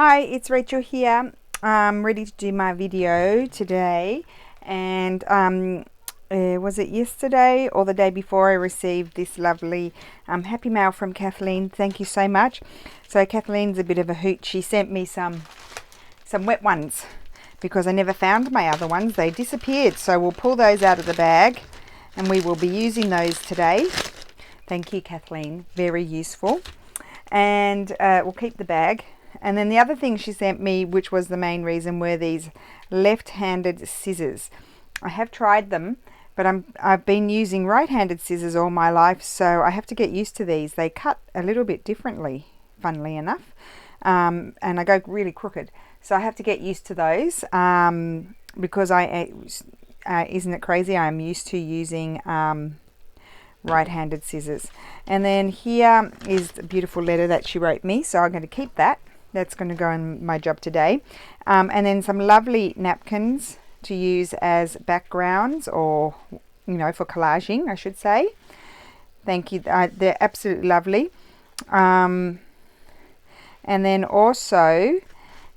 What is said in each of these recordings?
Hi, it's Rachel here. I'm ready to do my video today, and was it yesterday or the day before I received this lovely happy mail from Kathleen. Thank you so much. So Kathleen's a bit of a hoot. She sent me some wet ones because I never found my other ones. They disappeared, so we'll pull those out of the bag and we will be using those today. Thank you, Kathleen, very useful. And we'll keep the bag. And then the other thing she sent me, which was the main reason, were these left-handed scissors. I have tried them, but I've been using right-handed scissors all my life, so I have to get used to these. They cut a little bit differently, funnily enough, and I go really crooked. So I have to get used to those because isn't it crazy? I'm used to using right-handed scissors. And then here is the beautiful letter that she wrote me, so I'm going to keep that. That's going to go in my job today. And then some lovely napkins to use as backgrounds, or for collaging, I should say. Thank you. They're absolutely lovely. And then also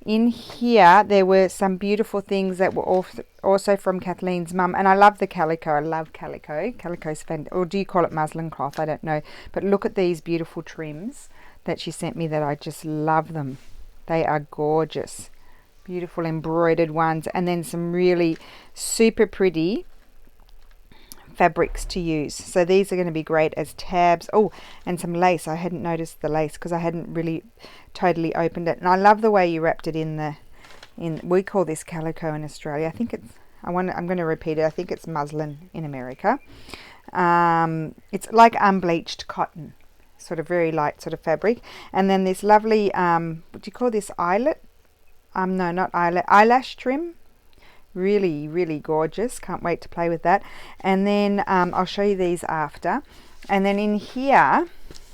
in here there were some beautiful things that were also from Kathleen's mum, and I love the calico. I love calico. Calico's fantastic. Or do you call it muslin cloth? I don't know. But look at these beautiful trims that she sent me that I just love them. They are gorgeous. Beautiful embroidered ones, and then some really super pretty fabrics to use. So these are going to be great as tabs. Oh, and some lace. I hadn't noticed the lace because I hadn't really totally opened it. And I love the way you wrapped it in we call this calico in Australia. I think it's I'm going to repeat it. I think it's muslin in America. It's like unbleached cotton, sort of very light sort of fabric. And then this lovely what do you call this, eyelet? No, not eyelet, eyelash trim. Really, really gorgeous. Can't wait to play with that. And then I'll show you these after. And then in here,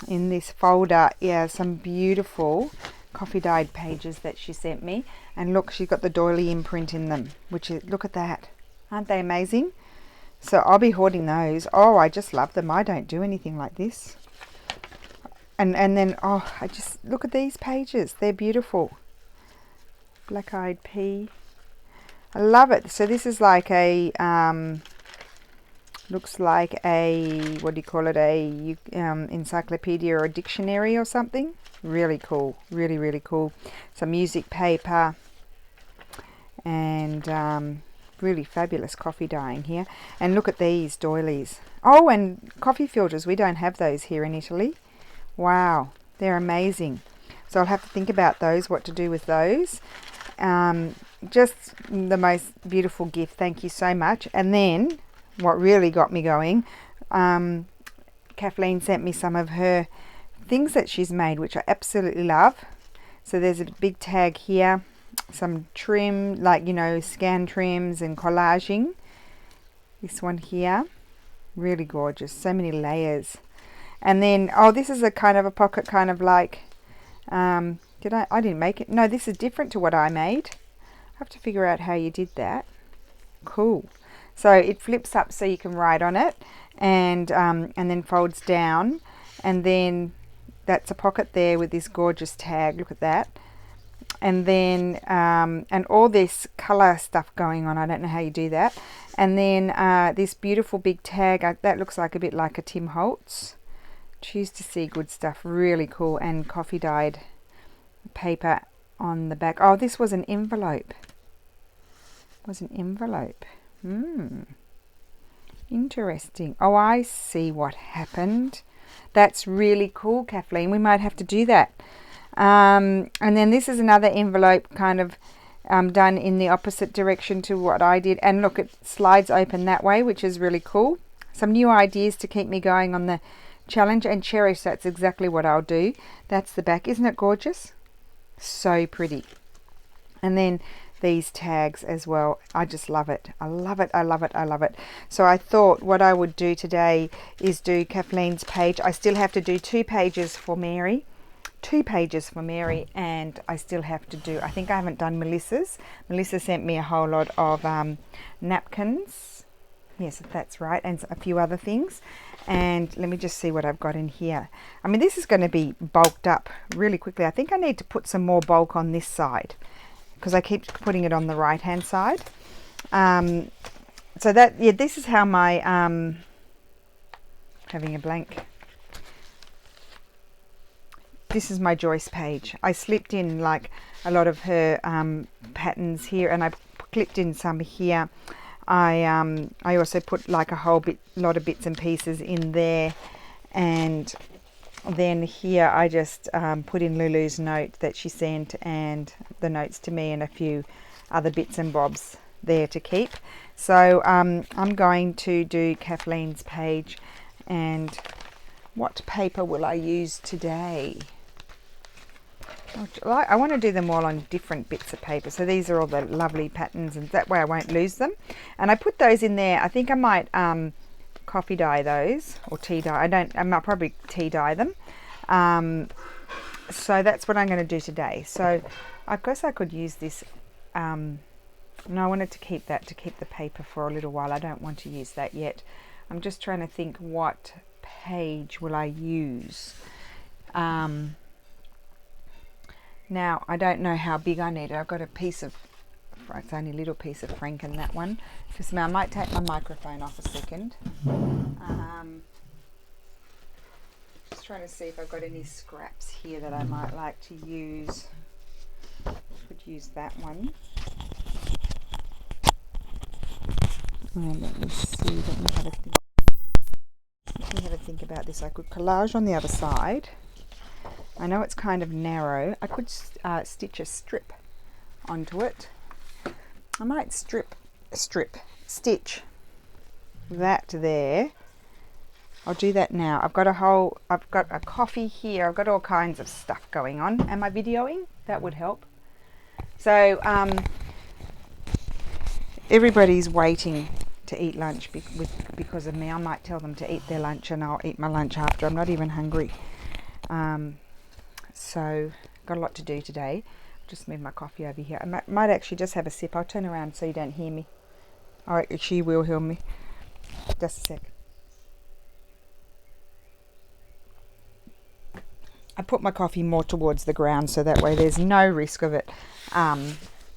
in this folder, some beautiful coffee dyed pages that she sent me. And look, she's got the doily imprint in them, which is, look at that. Aren't they amazing? So I'll be hoarding those. Oh, I just love them. I don't do anything like this. And then, oh, I just, look at these pages. They're beautiful. Black Eyed Pea. I love it. So this is like a, looks like a, what do you call it, a encyclopedia or a dictionary or something. Really cool. Really, really cool. Some music paper. And really fabulous coffee dyeing here. And look at these doilies. Oh, and coffee filters. We don't have those here in Italy. Wow, they're amazing. So I'll have to think about those, what to do with those. Just the most beautiful gift. Thank you so much. And then what really got me going, Kathleen sent me some of her things that she's made, which I absolutely love. So there's a big tag here, some trim, like, scan trims and collaging. This one here, really gorgeous. So many layers. And then, oh, this is a kind of a pocket, kind of like, I didn't make it. No, this is different to what I made. I have to figure out how you did that. Cool. So it flips up so you can write on it, and then folds down, and then that's a pocket there with this gorgeous tag. Look at that. And then, and all this color stuff going on. I don't know how you do that. And then this beautiful big tag, that looks like a bit like a Tim Holtz. Choose to see good stuff. Really cool. And coffee dyed paper on the back. Oh, this was an envelope. Interesting. Oh, I see what happened. That's really cool, Kathleen. We might have to do that. And then this is another envelope, kind of done in the opposite direction to what I did. And look, it slides open that way, which is really cool. Some new ideas to keep me going on the challenge, and cherish. That's exactly what I'll do. That's the back. Isn't it gorgeous? So pretty. And then these tags as well. I just love it. I love it. I love it. I love it. So I thought what I would do today is do Kathleen's page. I still have to do 2 pages for Mary. 2 pages for Mary, and I still have to do, I think I haven't done Melissa's. Melissa sent me a whole lot of napkins. Yes, that's right, and a few other things. And let me just see what I've got in here. I mean, this is going to be bulked up really quickly. I think I need to put some more bulk on this side because I keep putting it on the right hand side. So that, yeah, this is how my having a blank. This is my Joyce page. I slipped in like a lot of her patterns here, and I clipped in some here. I also put like a lot of bits and pieces in there, and then here I just put in Lulu's note that she sent, and the notes to me, and a few other bits and bobs there to keep. So I'm going to do Kathleen's page, and what paper will I use today? I want to do them all on different bits of paper. So these are all the lovely patterns, and that way I won't lose them. And I put those in there. I think I might coffee dye those, or tea dye. I might probably tea dye them. So that's what I'm going to do today. So I guess I could use this. No, I wanted to keep that, to keep the paper for a little while. I don't want to use that yet. I'm just trying to think, what page will I use? Now, I don't know how big I need it. I've got a piece of, it's only a little piece of Frank in that one. Just now, I might take my microphone off a second. Just trying to see if I've got any scraps here that I might like to use. Could use that one. And let me see, let me have a think. Let me have a think about this. I could collage on the other side. I know it's kind of narrow. I could stitch a strip onto it. I might stitch that there. I'll do that now. I've got a coffee here. I've got all kinds of stuff going on. Am I videoing? That would help. So everybody's waiting to eat lunch because of me. I might tell them to eat their lunch, and I'll eat my lunch after. I'm not even hungry. So got a lot to do today. Just move my coffee over here. I might actually just have a sip. I'll turn around so you don't hear me. Oh, she will hear me. Just a sec. I put my coffee more towards the ground so that way there's no risk of it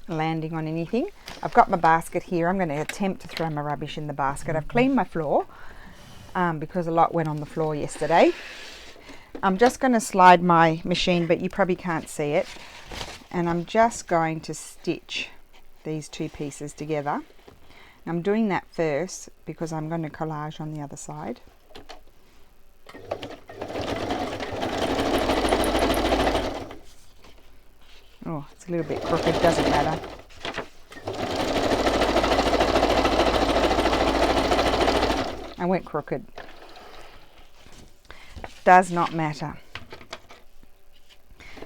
landing on anything. I've got my basket here. I'm going to attempt to throw my rubbish in the basket. I've cleaned my floor because a lot went on the floor yesterday. I'm just going to slide my machine, but you probably can't see it. And I'm just going to stitch these two pieces together. I'm doing that first because I'm going to collage on the other side. Oh, it's a little bit crooked, doesn't matter. I went crooked. Does not matter.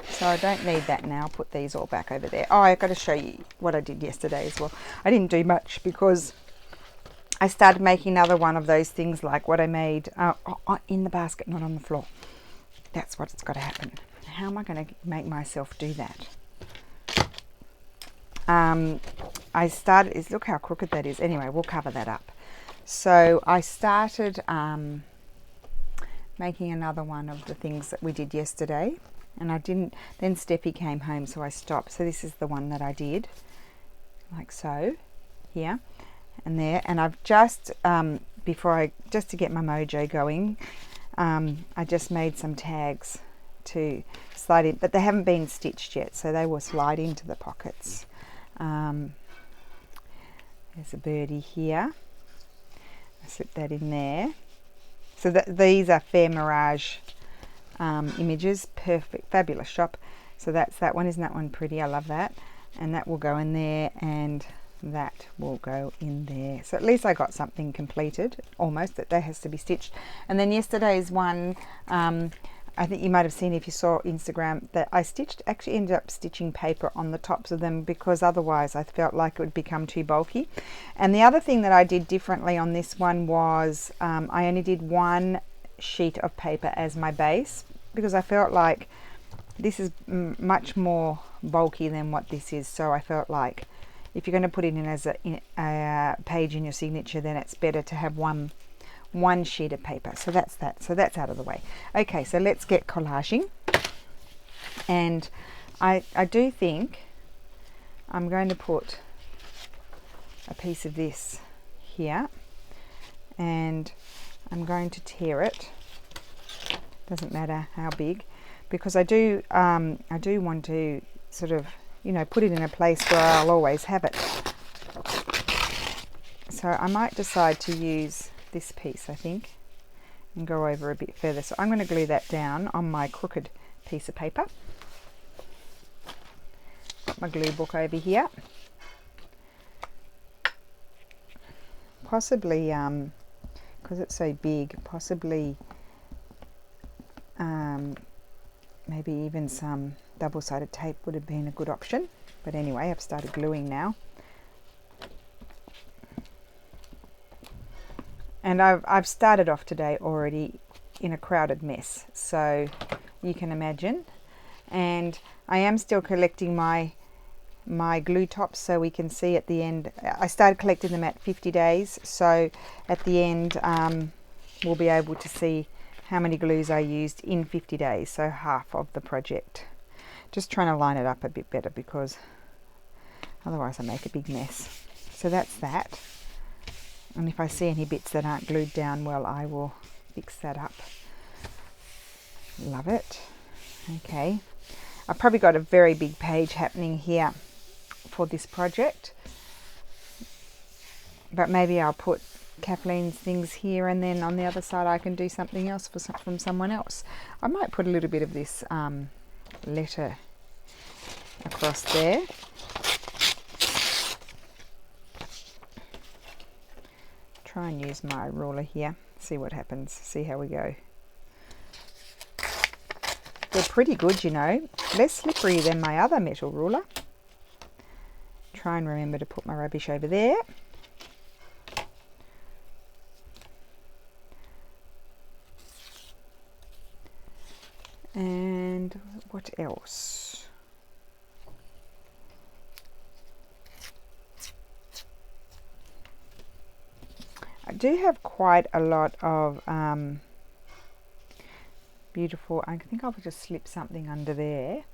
So I don't need that now. I'll put these all back over there. Oh, I've got to show you what I did yesterday as well. I didn't do much because I started making another one of those things like what I made in the basket, not on the floor. That's what's got to happen. How am I going to make myself do that? I started, look how crooked that is. Anyway, we'll cover that up. So I started making another one of the things that we did yesterday, and I didn't, then Steffi came home, so I stopped. So this is the one that I did, like so, here and there. And I've just, just to get my mojo going, I just made some tags to slide in, but they haven't been stitched yet, so they will slide into the pockets. There's a birdie here. I slip that in there. So these are Fair Mirage images. Perfect, fabulous shop. So that's that one. Isn't that one pretty? I love that. And that will go in there, and that will go in there. So at least I got something completed, almost, that has to be stitched. And then yesterday's one, I think you might have seen if you saw Instagram, that I actually ended up stitching paper on the tops of them because otherwise I felt like it would become too bulky. And the other thing that I did differently on this one was I only did one sheet of paper as my base because I felt like this is much more bulky than what this is. So I felt like if you're going to put it in as a page in your signature, then it's better to have one sheet of paper. So that's that. So that's out of the way. Okay, so let's get collaging. And I do think I'm going to put a piece of this here, and I'm going to tear it. Doesn't matter how big, because I do want to sort of, you know, put it in a place where I'll always have it. So I might decide to use this piece, I think, and go over a bit further. So I'm going to glue that down on my crooked piece of paper. Got my glue book over here. Possibly, because it's so big, possibly maybe even some double-sided tape would have been a good option. But anyway, I've started gluing now. And I've started off today already in a crowded mess, so you can imagine. And I am still collecting my glue tops, so we can see at the end. I started collecting them at 50 days, so at the end we'll be able to see how many glues I used in 50 days, so half of the project. Just trying to line it up a bit better, because otherwise I make a big mess. So that's that. And if I see any bits that aren't glued down well, I will fix that up. Love it. Okay, I've probably got a very big page happening here for this project, but maybe I'll put Kathleen's things here, and then on the other side I can do something else from someone else. I might put a little bit of this letter across there. Try and use my ruler here, see what happens, see how we go. They're pretty good, you know, less slippery than my other metal ruler. Try and remember to put my rubbish over there. And what else? I do have quite a lot of beautiful, I think I'll just slip something under there,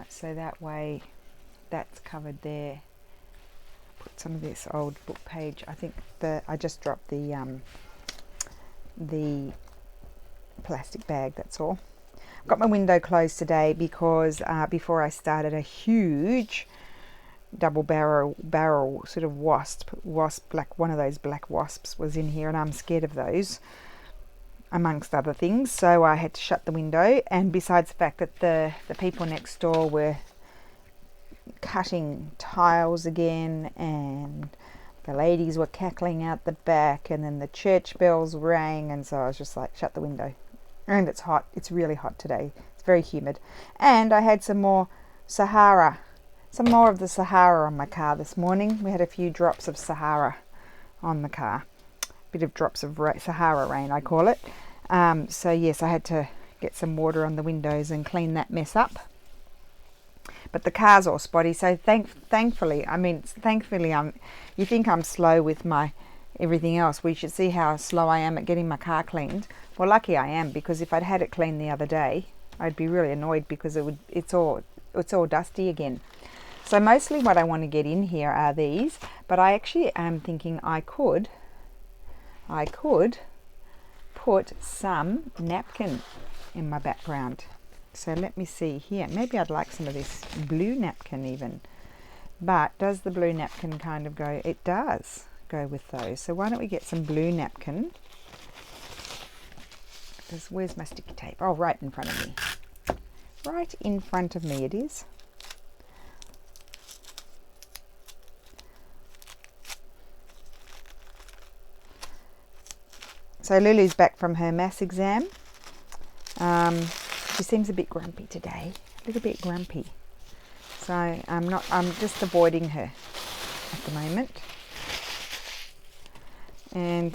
so that way that's covered there. Put some of this old book page. I think I just dropped the plastic bag, that's all. I've got my window closed today because before I started, a huge double barrel sort of wasp, one of those black wasps was in here, and I'm scared of those, amongst other things, so I had to shut the window. And besides the fact that the people next door were cutting tiles again, and the ladies were cackling out the back, and then the church bells rang, and so I was just like, shut the window. And it's hot, it's really hot today, it's very humid. And I had some more of the Sahara on my car this morning. We had a few drops of Sahara on the car, bit of drops of Sahara rain, I call it. So yes, I had to get some water on the windows and clean that mess up. But the car's all spotty, so thankfully, you think I'm slow with my everything else. We should see how slow I am at getting my car cleaned. Well, lucky I am, because if I'd had it cleaned the other day, I'd be really annoyed, because it's all dusty again. So mostly what I want to get in here are these, but I actually am thinking I could put some napkin in my background. So let me see here. Maybe I'd like some of this blue napkin even. But does the blue napkin kind of go? It does go with those. So why don't we get some blue napkin? Where's my sticky tape? Oh, right in front of me. Right in front of me it is. So Lulu's back from her maths exam. She seems a bit grumpy today, a little bit grumpy. So I'm just avoiding her at the moment. And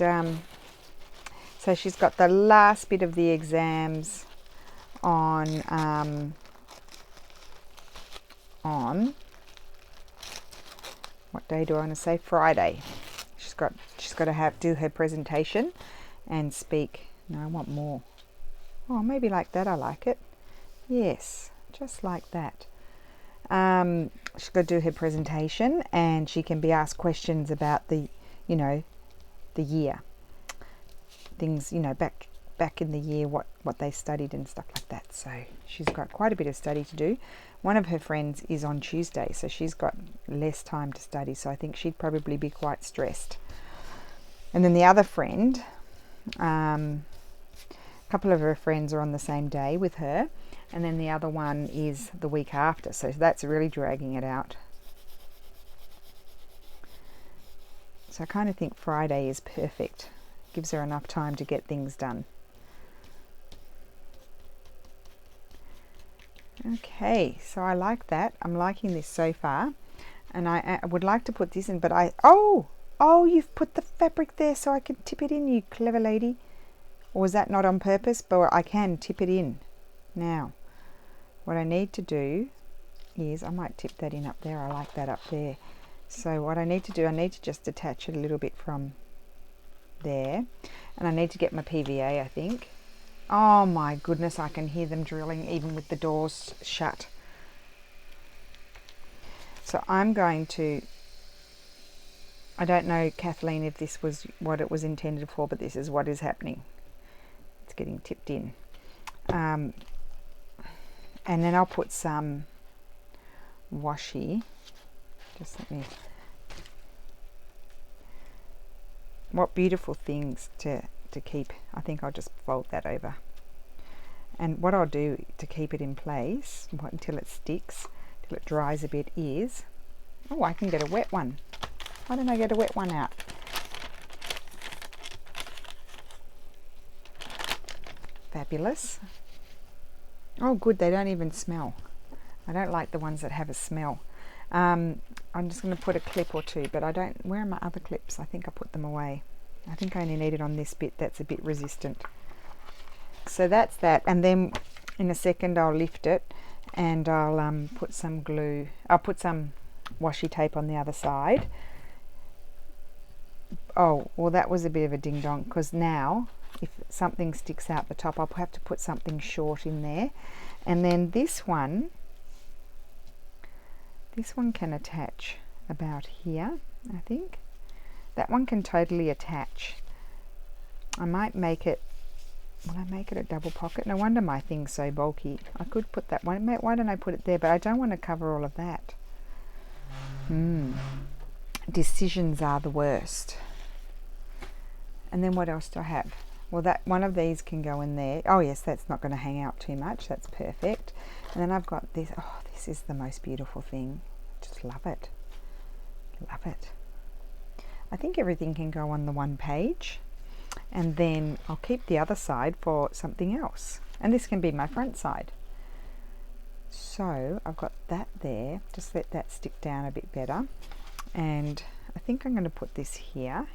so she's got the last bit of the exams on what day do I want to say? Friday. She's got to do her presentation and speak. No, I want more. Oh, maybe like that. I like it. Yes, just like that. She's got to do her presentation, and she can be asked questions about the year, things, back in the year, what they studied and stuff like that. So she's got quite a bit of study to do. One of her friends is on Tuesday, so she's got less time to study, so I think she'd probably be quite stressed. And then the other friend, a couple of her friends are on the same day with her, and then the other one is the week after, so that's really dragging it out. So I kind of think Friday is perfect. Gives her enough time to get things done. Okay, so I like that. I'm liking this so far. And I would like to put this in, but oh, you've put the fabric there so I can tip it in, you clever lady. Or was that not on purpose? But I can tip it in. Now, what I need to do is, I might tip that in up there. I like that up there. So what I need to do, I need to just detach it a little bit from there. And I need to get my PVA, I think. Oh my goodness, I can hear them drilling even with the doors shut. So I'm going to, I don't know, Kathleen, if this was what it was intended for, but this is what is happening. It's getting tipped in. And then I'll put some washi. Just let me, what beautiful things to keep. I think I'll just fold that over. And what I'll do to keep it in place until it sticks, till it dries a bit, is, oh, I can get a wet one. Why don't I get a wet one out? Fabulous. Oh good, they don't even smell. I don't like the ones that have a smell. I'm just going to put a clip or two, but I don't, where are my other clips? I think I put them away. I think I only need it on this bit that's a bit resistant. So that's that, and then in a second I'll lift it and I'll put some glue. I'll put some washi tape on the other side. Oh, well that was a bit of a ding dong, because now if something sticks out the top I'll have to put something short in there. And then this one can attach about here, I think. That one can totally attach. I might make it, will I make it a double pocket? No wonder my thing's so bulky. I could put that one, why don't I put it there? But I don't want to cover all of that. Decisions are the worst. And then what else do I have? Well, that one of these can go in there. Oh yes, that's not going to hang out too much. That's perfect. And then I've got this. Oh, this is the most beautiful thing. Just love it. Love it. I think everything can go on the one page, and then I'll keep the other side for something else, and this can be my front side. So I've got that there. Just let that stick down a bit better, and I think I'm going to put this here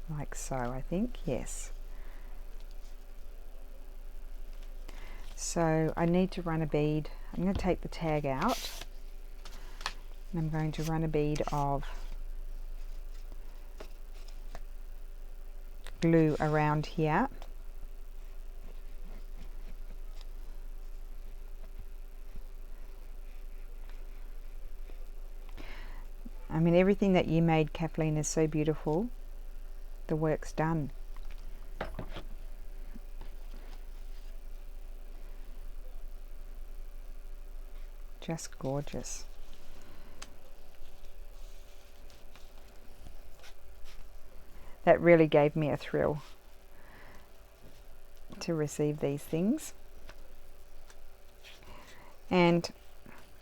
like so. I think, yes. So I need to run a bead. I'm going to take the tag out, and I'm going to run a bead of glue around here. I mean, everything that you made, Kathleen, is so beautiful. The work's done. Just gorgeous. That really gave me a thrill to receive these things. And,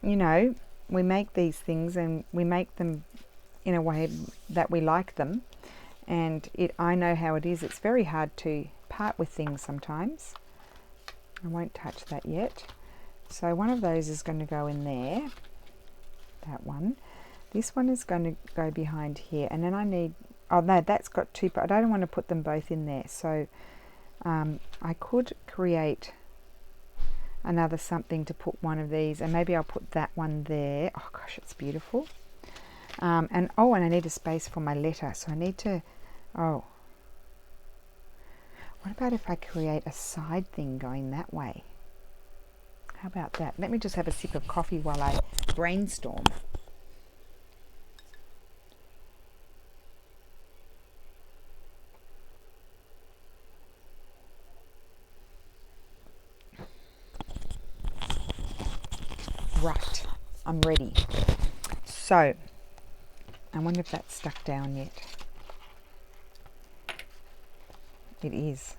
you know, we make these things and we make them in a way that we like them. And I know how it is. It's very hard to part with things sometimes. I won't touch that yet. So one of those is going to go in there. That one. This one is going to go behind here. And then I need, oh no, that's got two, but I don't want to put them both in there. So I could create another something to put one of these, and maybe I'll put that one there. Oh gosh, it's beautiful. And I need a space for my letter, so I need to, what about if I create a side thing going that way? How about that? Let me just have a sip of coffee while I brainstorm. Right, I'm ready. So, I wonder if that's stuck down yet. It is.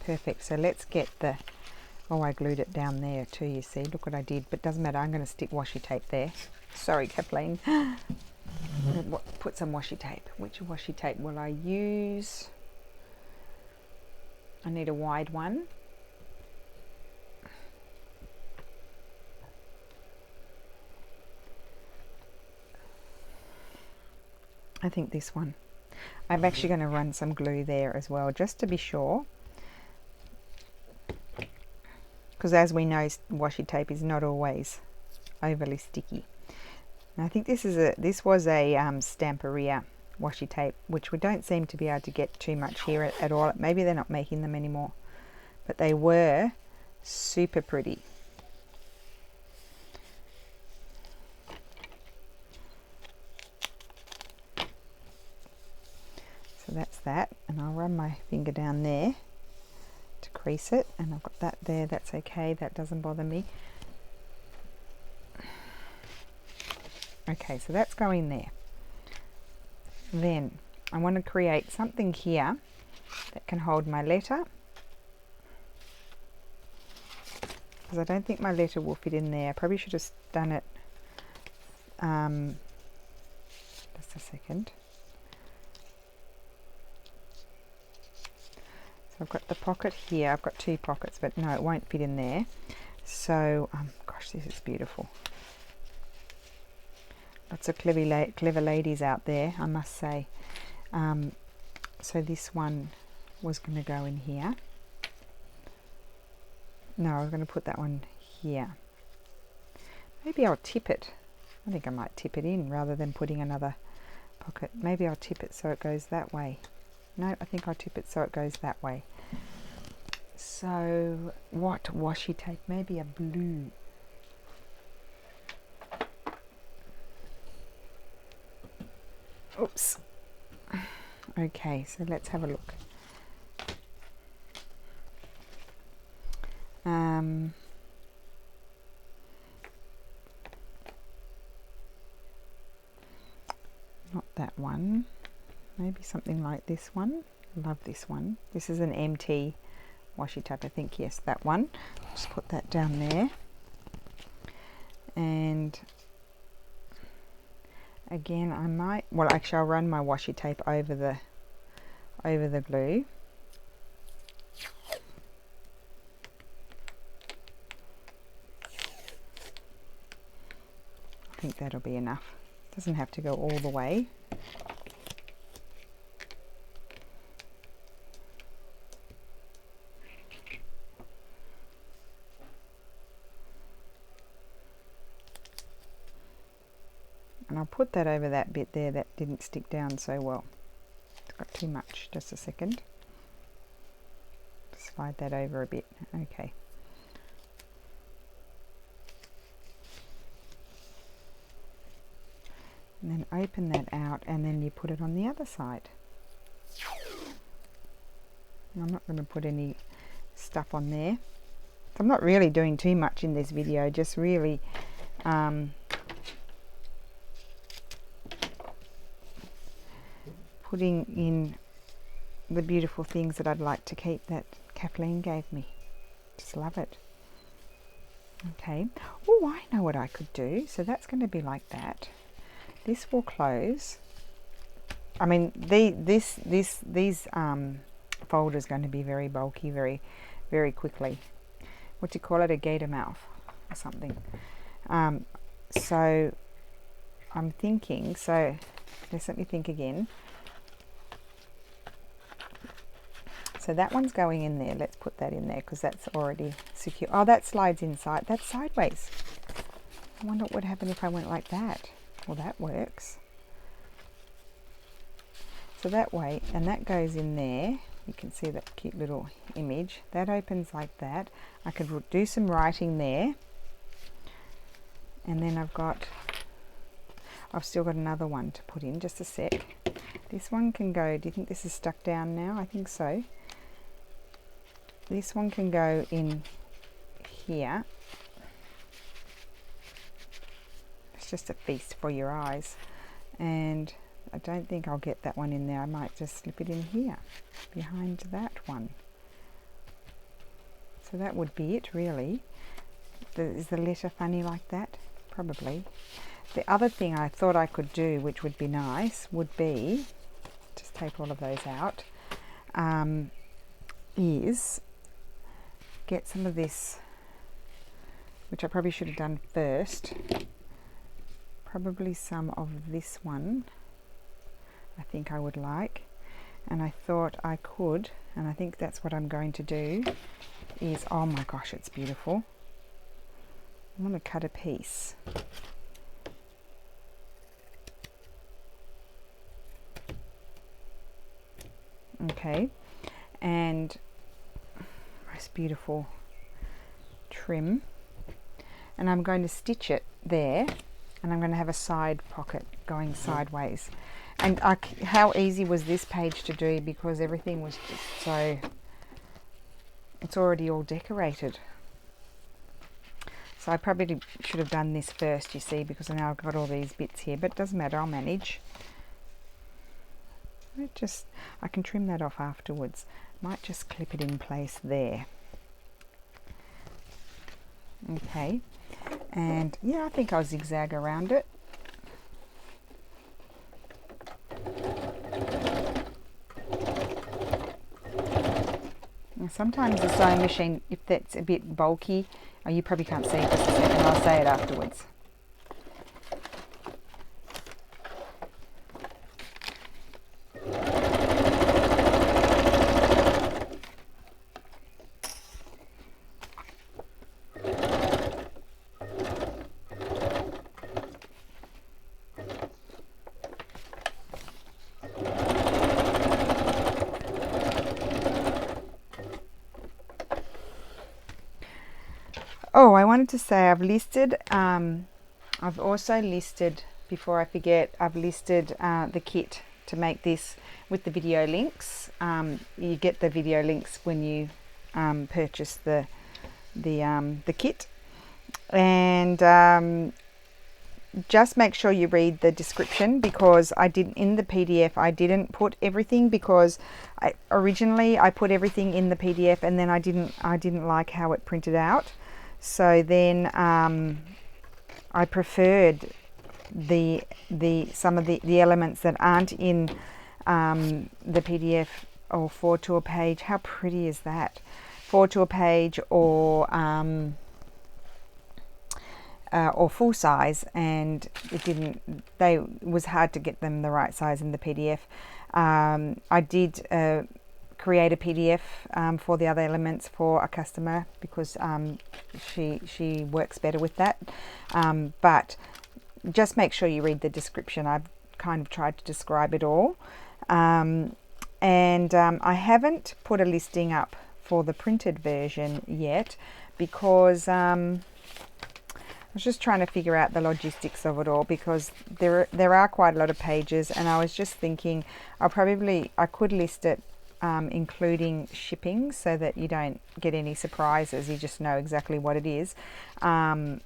Perfect. So let's get the... Oh, I glued it down there too, you see. Look what I did. But doesn't matter. I'm going to stick washi tape there. Sorry, Kathleen. Put some washi tape. Which washi tape will I use? I need a wide one. I think this one. I'm actually going to run some glue there as well, just to be sure. Because as we know, washi tape is not always overly sticky. And I think this was a Stamperia washi tape, which we don't seem to be able to get too much here at all. Maybe they're not making them anymore, but they were super pretty. So that's that, and I'll run my finger down there to crease it, and I've got that there. That's okay, that doesn't bother me. Okay, so that's going there. Then I want to create something here that can hold my letter, because I don't think my letter will fit in there. I probably should have done it just a second. I've got the pocket here. I've got two pockets, but no, it won't fit in there. So, gosh, this is beautiful. Lots of clever ladies out there, I must say. So this one was going to go in here. No, I was going to put that one here. Maybe I'll tip it. I think I might tip it in rather than putting another pocket. Maybe I'll tip it so it goes that way. No, I think I'll tip it so it goes that way. So, what washi tape? Maybe a blue. Oops. Okay, so let's have a look. Not that one. Maybe something like this one. Love this one. This is an MT washi tape, I think. Yes, that one. Just put that down there. And again, I might, well, actually I'll run my washi tape over the glue. I think that'll be enough. Doesn't have to go all the way. And I'll put that over that bit there that didn't stick down so well. It's got too much. Just a second. Slide that over a bit. Okay. And then open that out, and then you put it on the other side. And I'm not going to put any stuff on there. So I'm not really doing too much in this video, just really putting in the beautiful things that I'd like to keep that Kathleen gave me. Just love it. Okay. Oh, I know what I could do. So that's going to be like that. This will close. I mean, these folders going to be very bulky, very quickly. What do you call it? A gator mouth or something. So I'm thinking. So let's let me think again. So that one's going in there. Let's put that in there because that's already secure. Oh, that slides inside. That's sideways. I wonder what would happen if I went like that. Well, that works. So that way, and that goes in there. You can see that cute little image. That opens like that. I could do some writing there. And then I've still got another one to put in, just a sec. This one can go, do you think this is stuck down now? I think so. This one can go in here. It's just a feast for your eyes. And I don't think I'll get that one in there. I might just slip it in here, behind that one. So that would be it, really. Is the letter funny like that? Probably. The other thing I thought I could do, which would be nice, would be, just take all of those out, is get some of this, which I probably should have done first, probably some of this one, I think I would like, and I thought I could, and I think that's what I'm going to do, is, oh my gosh, it's beautiful. I'm going to cut a piece. Okay, and nice beautiful trim, and I'm going to stitch it there, and I'm going to have a side pocket going sideways. And how easy was this page to do, because everything was just so, it's already all decorated. So I probably should have done this first, you see, because now I've got all these bits here, but it doesn't matter, I'll manage. I can trim that off afterwards. Might just clip it in place there. Okay, and yeah, I think I'll zigzag around it. And sometimes the sewing machine, if that's a bit bulky, oh, you probably can't see it just a second, I'll say it afterwards. Oh, I wanted to say I've also listed, before I forget, I've listed the kit to make this with the video links. You get the video links when you purchase the kit, and just make sure you read the description, because in the PDF I didn't put everything, because originally I put everything in the PDF, and then I didn't like how it printed out. So then I preferred some of the elements that aren't in the PDF, or 4 to a page. How pretty is that? 4 to a page, or full size, and it was hard to get them the right size in the PDF. I did create a PDF for the other elements for a customer, because she works better with that, but just make sure you read the description. I've kind of tried to describe it all, and I haven't put a listing up for the printed version yet, because I was just trying to figure out the logistics of it all, because there are quite a lot of pages, and I was just thinking I could list it including shipping, so that you don't get any surprises, you just know exactly what it is, and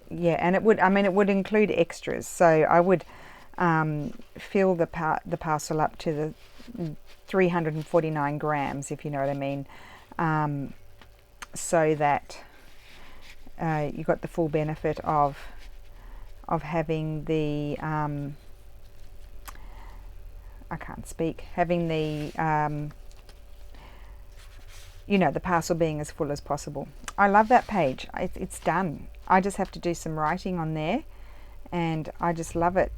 yeah, and it would include extras, so I would fill the parcel up to the 349 grams, if you know what I mean, so that you got the full benefit of having the having the the parcel being as full as possible. I love that page. It's done. I just have to do some writing on there, and I just love it.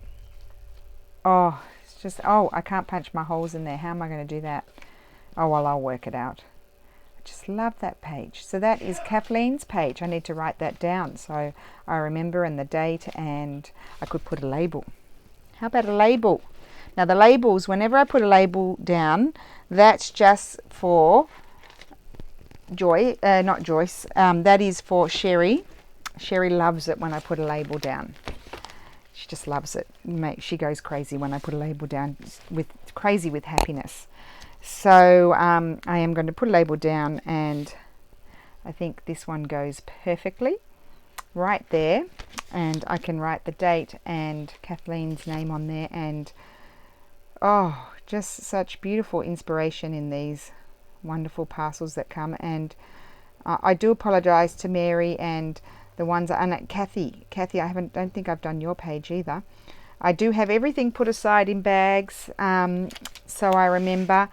Oh, it's just, I can't punch my holes in there. How am I going to do that? Oh, well, I'll work it out. I just love that page. So that is Kathleen's page. I need to write that down so I remember, and the date, and I could put a label. How about a label? Now the labels, whenever I put a label down, that's just for Joy, not Joyce, that is for Sherry. Sherry loves it when I put a label down. She just loves it. She goes crazy when I put a label down, crazy with happiness. So I am going to put a label down, and I think this one goes perfectly right there, and I can write the date and Kathleen's name on there, and oh, just such beautiful inspiration in these wonderful parcels that come. And I do apologize to Mary and the ones, and Kathy, I don't think I've done your page either. I do have everything put aside in bags, so I remember,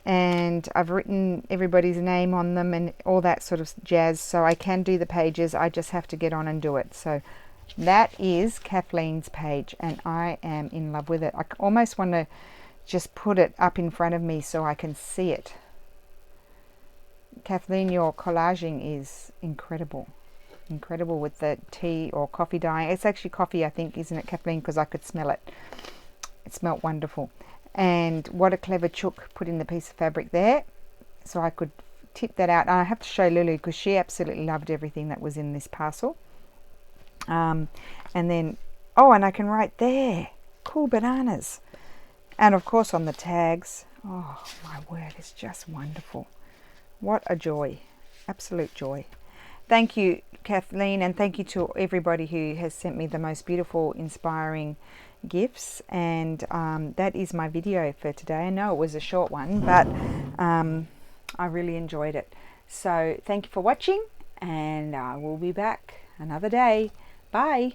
and I've written everybody's name on them and all that sort of jazz, so I can do the pages. I just have to get on and do it. So that is Kathleen's page, and I am in love with it. I almost want to just put it up in front of me so I can see it. Kathleen, your collaging is incredible. Incredible with the tea or coffee dyeing. It's actually coffee, I think, isn't it, Kathleen? Because I could smell it. It smelled wonderful. And what a clever chook putting the piece of fabric there, so I could tip that out. And I have to show Lulu because she absolutely loved everything that was in this parcel. And then, oh, and I can write there, cool bananas. And of course on the tags, oh my word, it's just wonderful. What a joy, absolute joy. Thank you, Kathleen, and thank you to everybody who has sent me the most beautiful, inspiring gifts. And that is my video for today. I know it was a short one, but I really enjoyed it. So thank you for watching, and I will be back another day. Bye.